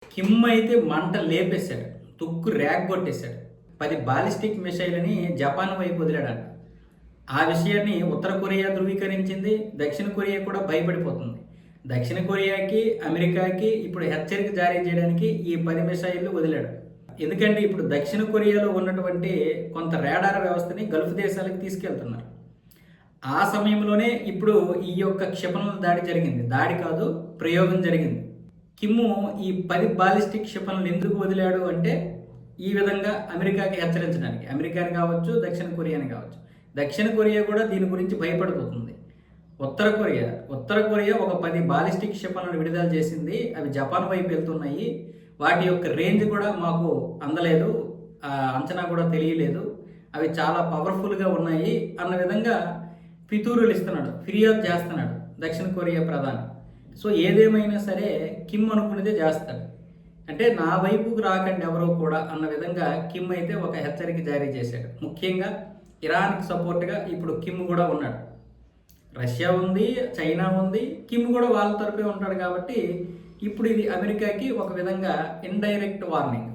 Kim అయితే మంట లేపేశాడు, తుక్కు రేగొట్టేశాడు. 10 బాలిస్టిక్ మిసైల్ని జపాన్ వైపు వదిలాడంట. ఆ విషయాన్ని ఉత్తర కొరియా ధృవీకరించింది. దక్షిణ కొరియా కూడా భయపడిపోతుంది. దక్షిణ కొరియాకి, అమెరికాకి ఇప్పుడు హెచ్చరిక జారీ చేయడానికి ఈ 10 మిసైళ్లు వదిలాడు. ఎందుకంటే ఇప్పుడు దక్షిణ కొరియాలో ఉన్నటువంటి కొంత రాడార్ వ్యవస్థని గల్ఫ్ దేశాలకు తీసుకెళ్తున్నారు. ఆ సమయంలోనే ఇప్పుడు ఈ యొక్క క్షిపణుల దాడి జరిగింది. దాడి కాదు, ప్రయోగం జరిగింది. కిమ్ము ఈ 10 బాలిస్టిక్ క్షిపణులు ఎందుకు వదిలాడు అంటే ఈ విధంగా అమెరికాకి హెచ్చరించడానికి. అమెరికాని కావచ్చు, దక్షిణ కొరియాని కావచ్చు. దక్షిణ కొరియా కూడా దీని గురించి భయపడిపోతుంది. ఉత్తర కొరియా ఒక 10 బాలిస్టిక్ క్షిపణులను విడుదల చేసింది. అవి జపాన్ వైపు వెళ్తున్నాయి. వాటి యొక్క రేంజ్ కూడా మాకు అందలేదు, అంచనా కూడా తెలియలేదు, అవి చాలా పవర్ఫుల్గా ఉన్నాయి అన్న విధంగా పితూరులు ఇస్తున్నాడు, ఫిర్యాదు చేస్తున్నాడు దక్షిణ కొరియా ప్రధాని. సో ఏదేమైనా సరే కిమ్ అనుకున్నదే చేస్తాడు. అంటే నా వైపుకు రాకండి ఎవరో కూడా అన్న విధంగా కిమ్ అయితే ఒక హెచ్చరిక జారీ చేశాడు. ముఖ్యంగా ఇరాన్కి సపోర్ట్గా ఇప్పుడు కిమ్ కూడా ఉన్నాడు. రష్యా ఉంది, చైనా ఉంది, కిమ్ కూడా వాళ్ళ తరపే ఉంటాడు. కాబట్టి ఇప్పుడు ఇది అమెరికాకి ఒక విధంగా ఇండైరెక్ట్ వార్నింగ్.